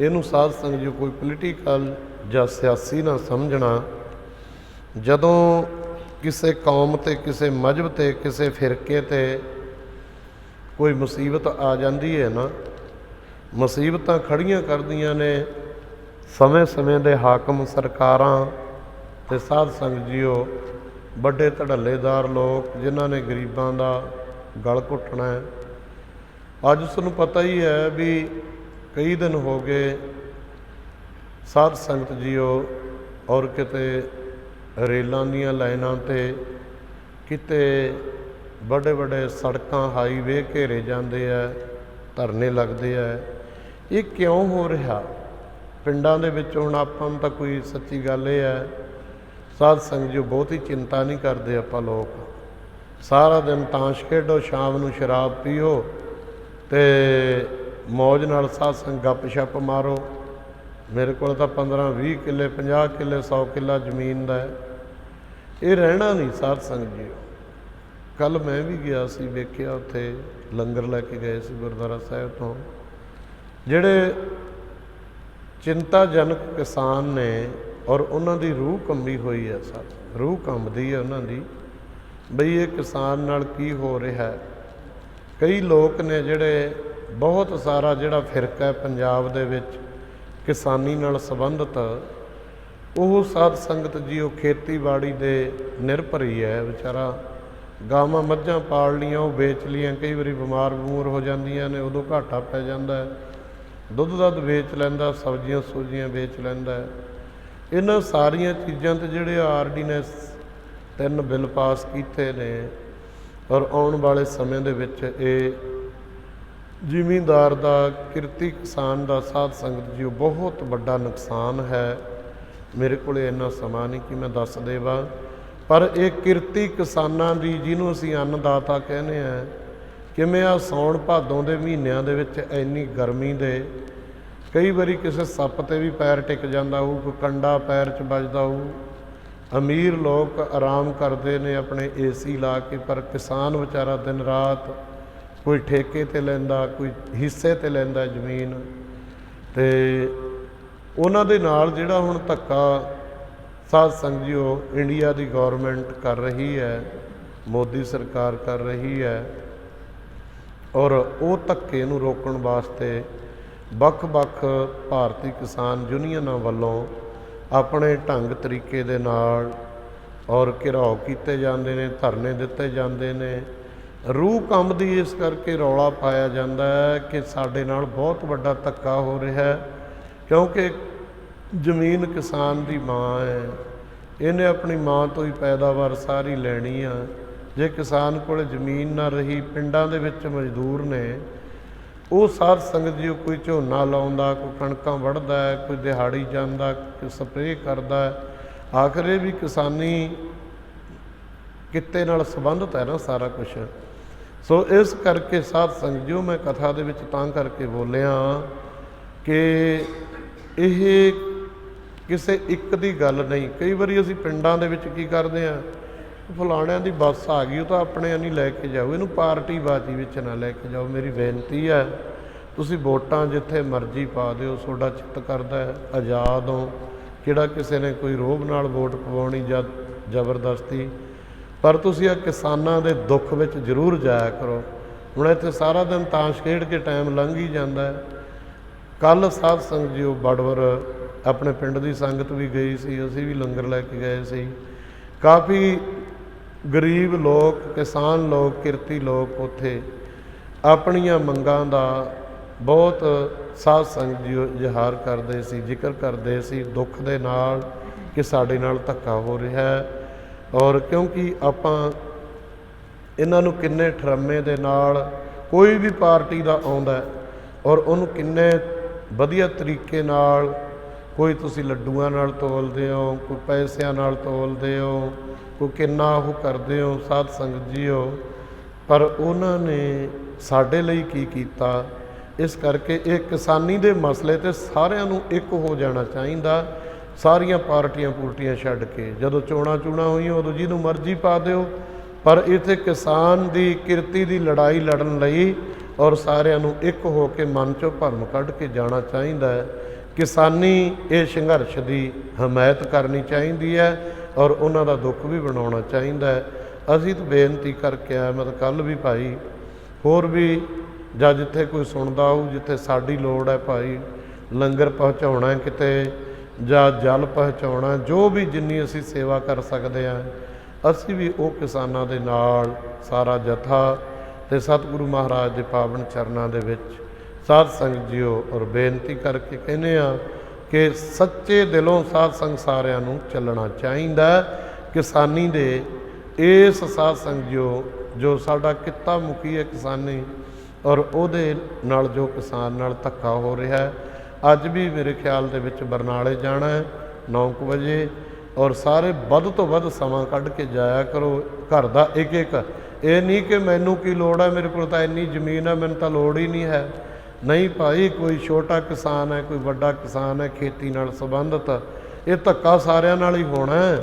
ਇਹਨੂੰ ਸਾਧ ਸੰਗਤ ਜੀ ਕੋਈ ਪੋਲੀਟੀਕਲ ਜਾਂ ਸਿਆਸੀ ਨਾ ਸਮਝਣਾ। ਜਦੋਂ ਕਿਸੇ ਕੌਮ ਤੇ, ਕਿਸੇ ਮਜ਼ਹਬ ਤੇ, ਕਿਸੇ ਫਿਰਕੇ ਤੇ ਕੋਈ ਮੁਸੀਬਤ ਆ ਜਾਂਦੀ ਹੈ ਨਾ, ਮੁਸੀਬਤਾਂ ਖੜੀਆਂ ਕਰਦੀਆਂ ਨੇ ਸਮੇਂ ਸਮੇਂ ਦੇ ਹਾਕਮ, ਸਰਕਾਰਾਂ ਤੇ ਸਾਧ ਸੰਗਤ ਜੀਓ, ਵੱਡੇ ਧੜੱਲੇਦਾਰ ਲੋਕ ਜਿਨ੍ਹਾਂ ਨੇ ਗਰੀਬਾਂ ਦਾ ਗਲ ਘੁੱਟਣਾ ਹੈ। ਅੱਜ ਤੁਹਾਨੂੰ ਪਤਾ ਹੀ ਹੈ ਵੀ ਕਈ ਦਿਨ ਹੋ ਗਏ ਸਾਧ ਸੰਗਤ ਜੀਓ ਔਰ ਕਿਤੇ ਰੇਲਾਂ ਦੀਆਂ ਲਾਈਨਾਂ ਤੇ, ਕਿਤੇ ਵੱਡੇ ਵੱਡੇ ਸੜਕਾਂ, ਹਾਈਵੇ ਘੇਰੇ ਜਾਂਦੇ ਆ, ਧਰਨੇ ਲੱਗਦੇ ਆ। ਇਹ ਕਿਉਂ ਹੋ ਰਿਹਾ? ਪਿੰਡਾਂ ਦੇ ਵਿੱਚ ਹੁਣ ਆਪਾਂ ਨੂੰ ਤਾਂ ਕੋਈ ਸੱਚੀ ਗੱਲ ਇਹ ਹੈ, ਸਾਧ ਸੰਗਤ ਜੀ ਬਹੁਤੀ ਚਿੰਤਾ ਨਹੀਂ ਕਰਦੇ। ਆਪਾਂ ਲੋਕ ਸਾਰਾ ਦਿਨ ਤਾਸ਼ ਖੇਡੋ, ਸ਼ਾਮ ਨੂੰ ਸ਼ਰਾਬ ਪੀਓ ਤੇ ਮੌਜ ਨਾਲ ਸਾਧ ਸੰਗਤ ਗੱਪ ਛੱਪ ਮਾਰੋ। ਮੇਰੇ ਕੋਲ ਤਾਂ 15-20 ਕਿੱਲੇ, 50 ਕਿੱਲੇ, 100 ਕਿੱਲਾ ਜ਼ਮੀਨ ਦਾ ਹੈ। ਇਹ ਰਹਿਣਾ ਨਹੀਂ ਸਾਧ ਸੰਗਤ ਜੀ। ਕੱਲ੍ਹ ਮੈਂ ਵੀ ਗਿਆ ਸੀ, ਵੇਖਿਆ ਉੱਥੇ ਲੰਗਰ ਲੈ ਕੇ ਗਏ ਸੀ ਗੁਰਦੁਆਰਾ ਸਾਹਿਬ ਤੋਂ। ਜਿਹੜੇ ਚਿੰਤਾਜਨਕ ਕਿਸਾਨ ਨੇ ਔਰ ਉਹਨਾਂ ਦੀ ਰੂਹ ਕੰਬੀ ਹੋਈ ਹੈ, ਸਭ ਰੂਹ ਕੰਬਦੀ ਹੈ ਉਹਨਾਂ ਦੀ, ਬਈ ਇਹ ਕਿਸਾਨ ਨਾਲ ਕੀ ਹੋ ਰਿਹਾ। ਕਈ ਲੋਕ ਨੇ ਜਿਹੜੇ ਬਹੁਤ ਸਾਰਾ ਜਿਹੜਾ ਫਿਰਕਾ ਹੈ ਪੰਜਾਬ ਦੇ ਵਿੱਚ ਕਿਸਾਨੀ ਨਾਲ ਸੰਬੰਧਿਤ, ਉਹ ਸਾਧ ਸੰਗਤ ਜੀ ਉਹ ਖੇਤੀਬਾੜੀ ਦੇ ਨਿਰਭਰ ਹੀ ਹੈ। ਵਿਚਾਰਾ ਗਾਵਾਂ ਮੱਝਾਂ ਪਾਲ ਲੀਆਂ, ਉਹ ਵੇਚ ਲੀਆਂ, ਕਈ ਵਾਰੀ ਬਿਮਾਰ ਹੋ ਜਾਂਦੀਆਂ ਨੇ, ਉਦੋਂ ਘਾਟਾ ਪੈ ਜਾਂਦਾ। ਦੁੱਧ ਦੱਧ ਵੇਚ ਲੈਂਦਾ, ਸਬਜ਼ੀਆਂ ਸੁਬਜ਼ੀਆਂ ਵੇਚ ਲੈਂਦਾ। ਇਹਨਾਂ ਸਾਰੀਆਂ ਚੀਜ਼ਾਂ 'ਤੇ ਜਿਹੜੇ ਆਰਡੀਨੈਂਸ 3 ਬਿੱਲ ਪਾਸ ਕੀਤੇ ਨੇ ਔਰ ਆਉਣ ਵਾਲੇ ਸਮੇਂ ਦੇ ਵਿੱਚ ਇਹ ਜ਼ਿਮੀਂਦਾਰ ਦਾ, ਕਿਰਤੀ ਕਿਸਾਨ ਦਾ, ਸਾਧ ਸੰਗਤ ਜੀ ਬਹੁਤ ਵੱਡਾ ਨੁਕਸਾਨ ਹੈ। ਮੇਰੇ ਕੋਲ ਇੰਨਾ ਸਮਾਂ ਨਹੀਂ ਕਿ ਮੈਂ ਦੱਸ ਦੇਵਾਂ, ਪਰ ਇਹ ਕਿਰਤੀ ਕਿਸਾਨਾਂ ਦੀ, ਜਿਹਨੂੰ ਅਸੀਂ ਅੰਨਦਾਤਾ ਕਹਿੰਦੇ ਹਾਂ, ਕਿਵੇਂ ਆ ਸਾਉਣ ਭਾਦੋਂ ਦੇ ਮਹੀਨਿਆਂ ਦੇ ਵਿੱਚ ਇੰਨੀ ਗਰਮੀ ਦੇ ਕਈ ਵਾਰੀ ਕਿਸੇ ਸੱਪ 'ਤੇ ਵੀ ਪੈਰ ਟਿਕ ਜਾਂਦਾ ਹੋਊ, ਕੋਈ ਕੰਡਾ ਪੈਰ 'ਚ ਵੱਜਦਾ ਹੋਊ। ਅਮੀਰ ਲੋਕ ਆਰਾਮ ਕਰਦੇ ਨੇ ਆਪਣੇ ਏਸੀ ਲਾ ਕੇ, ਪਰ ਕਿਸਾਨ ਵਿਚਾਰਾ ਦਿਨ ਰਾਤ ਕੋਈ ਠੇਕੇ 'ਤੇ ਲੈਂਦਾ, ਕੋਈ ਹਿੱਸੇ 'ਤੇ ਲੈਂਦਾ ਜ਼ਮੀਨ। ਅਤੇ ਉਹਨਾਂ ਦੇ ਨਾਲ ਜਿਹੜਾ ਹੁਣ ਧੱਕਾ ਸਾਧ ਸੰਗਤ ਜੀਓ ਇੰਡੀਆ ਦੀ ਗੌਰਮੈਂਟ ਕਰ ਰਹੀ ਹੈ, ਮੋਦੀ ਸਰਕਾਰ ਕਰ ਰਹੀ ਹੈ, ਔਰ ਉਹ ਧੱਕੇ ਨੂੰ ਰੋਕਣ ਵਾਸਤੇ ਵੱਖ-ਵੱਖ ਭਾਰਤੀ ਕਿਸਾਨ ਯੂਨੀਅਨਾਂ ਵੱਲੋਂ ਆਪਣੇ ਢੰਗ ਤਰੀਕੇ ਦੇ ਨਾਲ ਔਰ ਘਿਰਾਓ ਕੀਤੇ ਜਾਂਦੇ ਨੇ, ਧਰਨੇ ਦਿੱਤੇ ਜਾਂਦੇ ਨੇ। ਰੂਹ ਕੰਬਦੀ ਇਸ ਕਰਕੇ ਰੌਲਾ ਪਾਇਆ ਜਾਂਦਾ ਹੈ ਕਿ ਸਾਡੇ ਨਾਲ ਬਹੁਤ ਵੱਡਾ ਧੱਕਾ ਹੋ ਰਿਹਾ ਹੈ, ਕਿਉਂਕਿ ਜ਼ਮੀਨ ਕਿਸਾਨ ਦੀ ਮਾਂ ਹੈ, ਇਹਨੇ ਆਪਣੀ ਮਾਂ ਤੋਂ ਹੀ ਪੈਦਾਵਾਰ ਸਾਰੀ ਲੈਣੀ ਆ। ਜੇ ਕਿਸਾਨ ਕੋਲ ਜ਼ਮੀਨ ਨਾ ਰਹੀ, ਪਿੰਡਾਂ ਦੇ ਵਿੱਚ ਮਜ਼ਦੂਰ ਨੇ, ਉਹ ਸਾਧ ਸੰਗਤ ਜੀ ਕੋਈ ਝੋਨਾ ਲਾਉਂਦਾ, ਕੋਈ ਕਣਕਾਂ ਵੱਢਦਾ ਹੈ, ਕੋਈ ਦਿਹਾੜੀ ਜਾਂਦਾ, ਕੋਈ ਸਪਰੇਅ ਕਰਦਾ ਹੈ। ਆਖਰ ਇਹ ਵੀ ਕਿਸਾਨੀ ਕਿੱਤੇ ਨਾਲ ਸੰਬੰਧਿਤ ਹੈ ਨਾ ਸਾਰਾ ਕੁਛ। ਸੋ ਇਸ ਕਰਕੇ ਸਾਧ ਸੰਗਤ ਜੀ ਮੈਂ ਕਥਾ ਦੇ ਵਿੱਚ ਤਾਂ ਕਰਕੇ ਬੋਲਿਆ ਕਿ ਇਹ ਕਿਸੇ ਇੱਕ ਦੀ ਗੱਲ ਨਹੀਂ। ਕਈ ਵਾਰੀ ਅਸੀਂ ਪਿੰਡਾਂ ਦੇ ਵਿੱਚ ਕੀ ਕਰਦੇ ਹਾਂ, ਫਲਾਣਿਆਂ ਦੀ ਬੱਸ ਆ ਗਈ, ਉਹ ਤਾਂ ਆਪਣੇ ਨਹੀਂ ਲੈ ਕੇ ਜਾਓ, ਇਹਨੂੰ ਪਾਰਟੀਬਾਜ਼ੀ ਵਿੱਚ ਨਾ ਲੈ ਕੇ ਜਾਓ। ਮੇਰੀ ਬੇਨਤੀ ਹੈ, ਤੁਸੀਂ ਵੋਟਾਂ ਜਿੱਥੇ ਮਰਜ਼ੀ ਪਾ ਦਿਓ, ਤੁਹਾਡਾ ਚਿੱਤ ਕਰਦਾ ਹੈ, ਆਜ਼ਾਦ ਹੋ। ਕਿਹੜਾ ਕਿਸੇ ਨੇ ਕੋਈ ਰੋਹਬ ਨਾਲ ਵੋਟ ਪਵਾਉਣੀ ਜਾਂ ਜ਼ਬਰਦਸਤੀ, ਪਰ ਤੁਸੀਂ ਆ ਕਿਸਾਨਾਂ ਦੇ ਦੁੱਖ ਵਿੱਚ ਜ਼ਰੂਰ ਜਾਇਆ ਕਰੋ। ਹੁਣ ਇੱਥੇ ਸਾਰਾ ਦਿਨ ਤਾਸ਼ ਖੇਡ ਕੇ ਟਾਈਮ ਲੰਘ ਹੀ ਜਾਂਦਾ। ਕੱਲ੍ਹ ਸਾਧ ਸੰਗਤ ਜੀ ਬੜਵਰ ਆਪਣੇ ਪਿੰਡ ਦੀ ਸੰਗਤ ਵੀ ਗਈ ਸੀ, ਅਸੀਂ ਵੀ ਲੰਗਰ ਲੈ ਕੇ ਗਏ ਸੀ। ਕਾਫੀ ਗਰੀਬ ਲੋਕ, ਕਿਸਾਨ ਲੋਕ, ਕਿਰਤੀ ਲੋਕ ਉੱਥੇ ਆਪਣੀਆਂ ਮੰਗਾਂ ਦਾ ਬਹੁਤ ਸਾਧ ਸੰਗਤ ਜੀ ਇਜ਼ਹਾਰ ਕਰਦੇ ਸੀ, ਜ਼ਿਕਰ ਕਰਦੇ ਸੀ ਦੁੱਖ ਦੇ ਨਾਲ ਕਿ ਸਾਡੇ ਨਾਲ ਧੱਕਾ ਹੋ ਰਿਹਾ। ਔਰ ਕਿਉਂਕਿ ਆਪਾਂ ਇਹਨਾਂ ਨੂੰ ਕਿੰਨੇ ਠਰੰਮੇ ਦੇ ਨਾਲ ਕੋਈ ਵੀ ਪਾਰਟੀ ਦਾ ਆਉਂਦਾ ਔਰ ਉਹਨੂੰ ਕਿੰਨੇ ਵਧੀਆ ਤਰੀਕੇ ਨਾਲ, ਕੋਈ ਤੁਸੀਂ ਲੱਡੂਆਂ ਨਾਲ ਤੋਲਦੇ ਹੋ, ਕੋਈ ਪੈਸਿਆਂ ਨਾਲ ਤੋਲਦੇ ਹੋ, ਕੋਈ ਕਿੰਨਾ ਉਹ ਕਰਦੇ ਹੋ ਸਾਧ ਸੰਗਤ ਜੀਓ, ਪਰ ਉਹਨਾਂ ਨੇ ਸਾਡੇ ਲਈ ਕੀ ਕੀਤਾ। ਇਸ ਕਰਕੇ ਇਹ ਕਿਸਾਨੀ ਦੇ ਮਸਲੇ 'ਤੇ ਸਾਰਿਆਂ ਨੂੰ ਇੱਕ ਹੋ ਜਾਣਾ ਚਾਹੀਦਾ, ਸਾਰੀਆਂ ਪਾਰਟੀਆਂ ਪੂਰਟੀਆਂ ਛੱਡ ਕੇ। ਜਦੋਂ ਚੋਣਾਂ ਹੋਈਆਂ ਉਦੋਂ ਜਿਹਨੂੰ ਮਰਜ਼ੀ ਪਾ ਦਿਓ, ਪਰ ਇੱਥੇ ਕਿਸਾਨ ਦੀ ਕਿਰਤੀ ਦੀ ਲੜਾਈ ਲੜਨ ਲਈ ਔਰ ਸਾਰਿਆਂ ਨੂੰ ਇੱਕ ਹੋ ਕੇ ਮਨ ਚੋਂ ਭਰਮ ਕੱਢ ਕੇ ਜਾਣਾ ਚਾਹੀਦਾ ਹੈ। ਕਿਸਾਨੀ ਇਹ ਸੰਘਰਸ਼ ਦੀ ਹਮਾਇਤ ਕਰਨੀ ਚਾਹੀਦੀ ਹੈ ਔਰ ਉਹਨਾਂ ਦਾ ਦੁੱਖ ਵੀ ਬਣਾਉਣਾ ਚਾਹੀਦਾ ਹੈ। ਅਸੀਂ ਤਾਂ ਬੇਨਤੀ ਕਰਕੇ ਆਏ, ਮੈਂ ਤਾਂ ਕੱਲ੍ਹ ਵੀ ਭਾਈ ਹੋਰ ਵੀ ਜਾਂ ਜਿੱਥੇ ਕੋਈ ਸੁਣਦਾ ਹੋਊ, ਜਿੱਥੇ ਸਾਡੀ ਲੋੜ ਹੈ ਭਾਈ ਲੰਗਰ ਪਹੁੰਚਾਉਣਾ ਕਿਤੇ ਜਾਂ ਜਲ ਪਹੁੰਚਾਉਣਾ, ਜੋ ਵੀ ਜਿੰਨੀ ਅਸੀਂ ਸੇਵਾ ਕਰ ਸਕਦੇ ਹਾਂ ਅਸੀਂ ਵੀ ਉਹ ਕਿਸਾਨਾਂ ਦੇ ਨਾਲ ਸਾਰਾ ਜਥਾ ਤੇ ਸਤਿਗੁਰੂ ਮਹਾਰਾਜ ਦੇ ਪਾਵਨ ਚਰਨਾਂ ਦੇ ਵਿੱਚ ਸਾਧ ਸੰਗਤ ਜੀਓ ਔਰ ਬੇਨਤੀ ਕਰਕੇ ਕਹਿੰਦੇ ਆ ਕਿ ਸੱਚੇ ਦਿਲੋਂ ਸਾਧ ਸੰਗਤ ਸਾਰਿਆਂ ਨੂੰ ਚੱਲਣਾ ਚਾਹੀਦਾ। ਕਿਸਾਨੀ ਦੇ ਇਸ ਸਾਧ ਸੰਗਤ ਜੀਓ ਜੋ ਸਾਡਾ ਕਿੱਤਾ ਮੁਖੀ ਹੈ ਕਿਸਾਨੀ, ਔਰ ਉਹਦੇ ਨਾਲ ਜੋ ਕਿਸਾਨ ਨਾਲ ਧੱਕਾ ਹੋ ਰਿਹਾ ਹੈ। ਅੱਜ ਵੀ ਮੇਰੇ ਖਿਆਲ ਦੇ ਵਿੱਚ ਬਰਨਾਲੇ ਜਾਣਾ ਹੈ 9 ਵਜੇ, ਔਰ ਸਾਰੇ ਵੱਧ ਤੋਂ ਵੱਧ ਸਮਾਂ ਕੱਢ ਕੇ ਜਾਇਆ ਕਰੋ। ਘਰ ਦਾ ਇੱਕ ਇੱਕ, ਇਹ ਨਹੀਂ ਕਿ ਮੈਨੂੰ ਕੀ ਲੋੜ ਹੈ, ਮੇਰੇ ਕੋਲ ਤਾਂ ਇੰਨੀ ਜ਼ਮੀਨ ਹੈ ਮੈਨੂੰ ਤਾਂ ਲੋੜ ਹੀ ਨਹੀਂ ਹੈ। ਨਹੀਂ ਭਾਈ, ਕੋਈ ਛੋਟਾ ਕਿਸਾਨ ਹੈ, ਕੋਈ ਵੱਡਾ ਕਿਸਾਨ ਹੈ, ਖੇਤੀ ਨਾਲ ਸੰਬੰਧਿਤ, ਇਹ ਧੱਕਾ ਸਾਰਿਆਂ ਨਾਲ ਹੀ ਹੋਣਾ ਹੈ।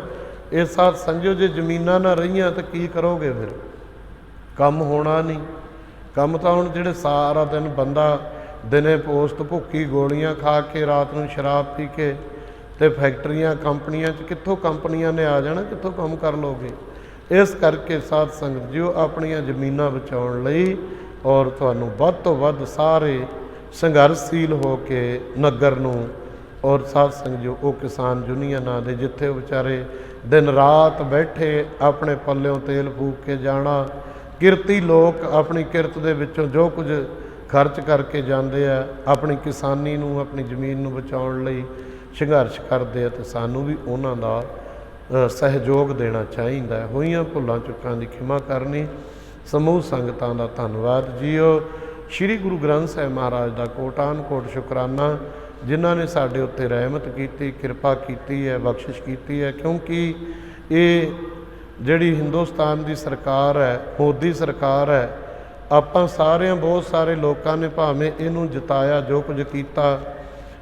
ਇਹ ਸਾਥ ਸਮਝੋ, ਜੇ ਜ਼ਮੀਨਾਂ ਨਾ ਰਹੀਆਂ ਤਾਂ ਕੀ ਕਰੋਗੇ ਫਿਰ? ਕੰਮ ਹੋਣਾ ਨਹੀਂ। ਕੰਮ ਤਾਂ ਹੁਣ ਜਿਹੜੇ ਸਾਰਾ ਦਿਨ ਬੰਦਾ ਦਿਨੇ ਪੋਸਟ ਭੁੱਖੀ ਗੋਲੀਆਂ ਖਾ ਕੇ ਰਾਤ ਨੂੰ ਸ਼ਰਾਬ ਪੀ ਕੇ ਤੇ ਫੈਕਟਰੀਆਂ ਕੰਪਨੀਆਂ 'ਚ ਕਿੱਥੋਂ ਕੰਪਨੀਆਂ ਨੇ ਆ ਜਾਣਾ, ਕਿੱਥੋਂ ਕੰਮ ਕਰ ਲੋਗੇ? ਇਸ ਕਰਕੇ ਸਾਧ ਸੰਗਤ ਜੀਓ ਆਪਣੀਆਂ ਜ਼ਮੀਨਾਂ ਬਚਾਉਣ ਲਈ ਔਰ ਤੁਹਾਨੂੰ ਵੱਧ ਤੋਂ ਵੱਧ ਸਾਰੇ ਸੰਘਰਸ਼ਸ਼ੀਲ ਹੋ ਕੇ ਨਗਰ ਨੂੰ ਔਰ ਸਾਧ ਸੰਗਤ ਜੀਓ ਉਹ ਕਿਸਾਨ ਯੂਨੀਅਨਾਂ ਦੇ ਜਿੱਥੇ ਉਹ ਵਿਚਾਰੇ ਦਿਨ ਰਾਤ ਬੈਠੇ ਆਪਣੇ ਪੱਲਿਓਂ ਤੇਲ ਫੂਕ ਕੇ ਜਾਣਾ, ਕਿਰਤੀ ਲੋਕ ਆਪਣੀ ਕਿਰਤ ਦੇ ਵਿੱਚੋਂ ਜੋ ਕੁਝ ਖਰਚ ਕਰਕੇ ਜਾਂਦੇ ਆ ਆਪਣੀ ਕਿਸਾਨੀ ਨੂੰ ਆਪਣੀ ਜ਼ਮੀਨ ਨੂੰ ਬਚਾਉਣ ਲਈ ਸੰਘਰਸ਼ ਕਰਦੇ ਆ, ਤੇ ਸਾਨੂੰ ਵੀ ਉਹਨਾਂ ਦਾ ਸਹਿਯੋਗ ਦੇਣਾ ਚਾਹੀਦਾ ਹੈ। ਹੋਈਆਂ ਭੁੱਲਾਂ ਚੁੱਕਾਂ ਦੀ ਖਿਮਾ ਕਰਨੀ। ਸਮੂਹ ਸੰਗਤਾਂ ਦਾ ਧੰਨਵਾਦ ਜੀਓ। ਸ੍ਰੀ ਗੁਰੂ ਗ੍ਰੰਥ ਸਾਹਿਬ ਮਹਾਰਾਜ ਦਾ ਕੋਟਾਨ ਕੋਟ ਸ਼ੁਕਰਾਨਾ ਜਿਨ੍ਹਾਂ ਨੇ ਸਾਡੇ ਉੱਤੇ ਰਹਿਮਤ ਕੀਤੀ, ਕਿਰਪਾ ਕੀਤੀ ਹੈ, ਬਖਸ਼ਿਸ਼ ਕੀਤੀ ਹੈ। ਕਿਉਂਕਿ ਇਹ ਜਿਹੜੀ ਹਿੰਦੁਸਤਾਨ ਦੀ ਸਰਕਾਰ ਹੈ, ਮੋਦੀ ਸਰਕਾਰ ਹੈ, ਆਪਾਂ ਸਾਰਿਆਂ ਬਹੁਤ ਸਾਰੇ ਲੋਕਾਂ ਨੇ ਭਾਵੇਂ ਇਹਨੂੰ ਜਿਤਾਇਆ ਜੋ ਕੁਝ ਕੀਤਾ,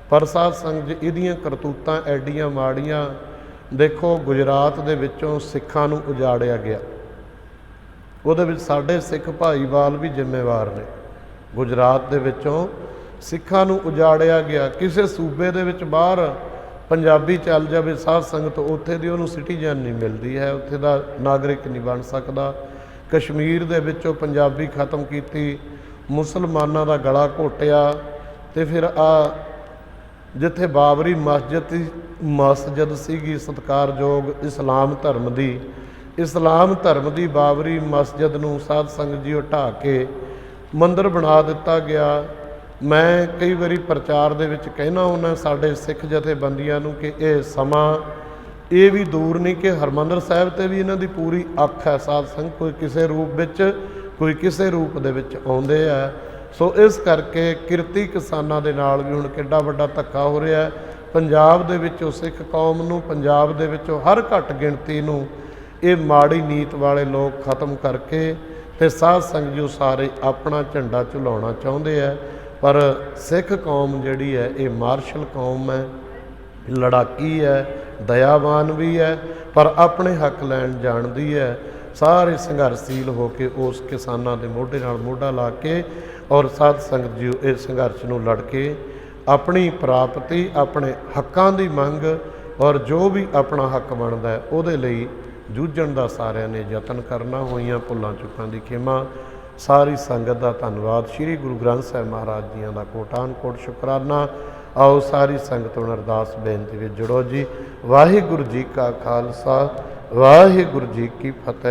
ਪਰ ਸਾਧ ਸੰਗਤ ਇਹਦੀਆਂ ਕਰਤੂਤਾਂ ਐਡੀਆਂ ਮਾੜੀਆਂ। ਦੇਖੋ ਗੁਜਰਾਤ ਦੇ ਵਿੱਚੋਂ ਸਿੱਖਾਂ ਨੂੰ ਉਜਾੜਿਆ ਗਿਆ, ਉਹਦੇ ਵਿੱਚ ਸਾਡੇ ਸਿੱਖ ਭਾਈਵਾਲ ਵੀ ਜ਼ਿੰਮੇਵਾਰ ਨੇ। ਗੁਜਰਾਤ ਦੇ ਵਿੱਚੋਂ ਸਿੱਖਾਂ ਨੂੰ ਉਜਾੜਿਆ ਗਿਆ। ਕਿਸੇ ਸੂਬੇ ਦੇ ਵਿੱਚ ਬਾਹਰ ਪੰਜਾਬੀ ਚੱਲ ਜਾਵੇ ਸਾਧ ਸੰਗਤ, ਉੱਥੇ ਦੀ ਉਹਨੂੰ ਸਿਟੀਜ਼ਨ ਨਹੀਂ ਮਿਲਦੀ ਹੈ, ਉੱਥੇ ਦਾ ਨਾਗਰਿਕ ਨਹੀਂ ਬਣ ਸਕਦਾ। ਕਸ਼ਮੀਰ ਦੇ ਵਿੱਚੋਂ ਪੰਜਾਬੀ ਖਤਮ ਕੀਤੀ, ਮੁਸਲਮਾਨਾਂ ਦਾ ਗਲਾ ਘੋਟਿਆ, ਤੇ ਫਿਰ ਆ ਜਿੱਥੇ ਬਾਬਰੀ ਮਸਜਿਦ ਸੀਗੀ ਸਤਿਕਾਰਯੋਗ ਇਸਲਾਮ ਧਰਮ ਦੀ ਬਾਬਰੀ ਮਸਜਿਦ ਨੂੰ ਸਾਧ ਸੰਗਤ ਜੀ ਢਾਹ ਕੇ ਮੰਦਿਰ ਬਣਾ ਦਿੱਤਾ ਗਿਆ। ਮੈਂ ਕਈ ਵਾਰੀ ਪ੍ਰਚਾਰ ਦੇ ਵਿੱਚ ਕਹਿਣਾ ਹੁੰਦਾ ਸਾਡੇ ਸਿੱਖ ਜਥੇਬੰਦੀਆਂ ਨੂੰ ਕਿ ਇਹ ਸਮਾਂ ਇਹ ਵੀ ਦੂਰ ਨਹੀਂ ਕਿ ਹਰਿਮੰਦਰ ਸਾਹਿਬ 'ਤੇ ਵੀ ਇਹਨਾਂ ਦੀ ਪੂਰੀ ਅੱਖ ਹੈ। ਸਾਧ ਸੰਗਤ ਕੋਈ ਕਿਸੇ ਰੂਪ ਵਿੱਚ, ਕੋਈ ਕਿਸੇ ਰੂਪ ਦੇ ਵਿੱਚ ਆਉਂਦੇ ਆ। ਸੋ ਇਸ ਕਰਕੇ ਕਿਰਤੀ ਕਿਸਾਨਾਂ ਦੇ ਨਾਲ ਵੀ ਹੁਣ ਕਿੱਡਾ ਵੱਡਾ ਧੱਕਾ ਹੋ ਰਿਹਾ। ਪੰਜਾਬ ਦੇ ਵਿੱਚੋਂ ਸਿੱਖ ਕੌਮ ਨੂੰ, ਪੰਜਾਬ ਦੇ ਵਿੱਚੋਂ ਹਰ ਘੱਟ ਗਿਣਤੀ ਨੂੰ ਇਹ ਮਾੜੀ ਨੀਤ ਵਾਲੇ ਲੋਕ ਖਤਮ ਕਰਕੇ ਤੇ ਸਾਧ ਸੰਗਤ ਜੋ ਸਾਰੇ ਆਪਣਾ ਝੰਡਾ ਝੁਲਾਉਣਾ ਚਾਹੁੰਦੇ ਆ। ਪਰ ਸਿੱਖ ਕੌਮ ਜਿਹੜੀ ਹੈ ਇਹ ਮਾਰਸ਼ਲ ਕੌਮ ਹੈ, ਲੜਾਕੀ ਹੈ, ਦਇਆਵਾਨ ਵੀ ਹੈ, ਪਰ ਆਪਣੇ ਹੱਕ ਲੈਣ ਜਾਣਦੀ ਹੈ। ਸਾਰੇ ਸੰਘਰਸ਼ੀਲ ਹੋ ਕੇ ਉਸ ਕਿਸਾਨਾਂ ਦੇ ਮੋਢੇ ਨਾਲ ਮੋਢਾ ਲਾ ਕੇ ਔਰ ਸਾਧ ਸੰਗਤ ਜੀ ਇਸ ਸੰਘਰਸ਼ ਨੂੰ ਲੜ ਕੇ ਆਪਣੀ ਪ੍ਰਾਪਤੀ, ਆਪਣੇ ਹੱਕਾਂ ਦੀ ਮੰਗ ਔਰ ਜੋ ਵੀ ਆਪਣਾ ਹੱਕ ਬਣਦਾ ਉਹਦੇ ਲਈ ਜੂਝਣ ਦਾ ਸਾਰਿਆਂ ਨੇ ਯਤਨ ਕਰਨਾ। ਹੋਈਆਂ ਭੁੱਲਾਂ ਚੁੱਕਾਂ ਦੀ ਖਿਮਾ। ਸਾਰੀ ਸੰਗਤ ਦਾ ਧੰਨਵਾਦ। ਸ੍ਰੀ ਗੁਰੂ ਗ੍ਰੰਥ ਸਾਹਿਬ ਮਹਾਰਾਜ ਜੀਆਂ ਦਾ ਕੋਟਾਨ ਕੋਟ ਸ਼ੁਕਰਾਨਾ। ਆਓ ਸਾਰੀ ਸੰਗਤ ਹੁਣ ਅਰਦਾਸ ਬੇਨਤੀ ਵਿੱਚ ਜੁੜੋ ਜੀ। ਵਾਹਿਗੁਰੂ ਜੀ ਕਾ ਖਾਲਸਾ, ਵਾਹਿਗੁਰੂ ਜੀ ਕੀ ਫਤਿਹ।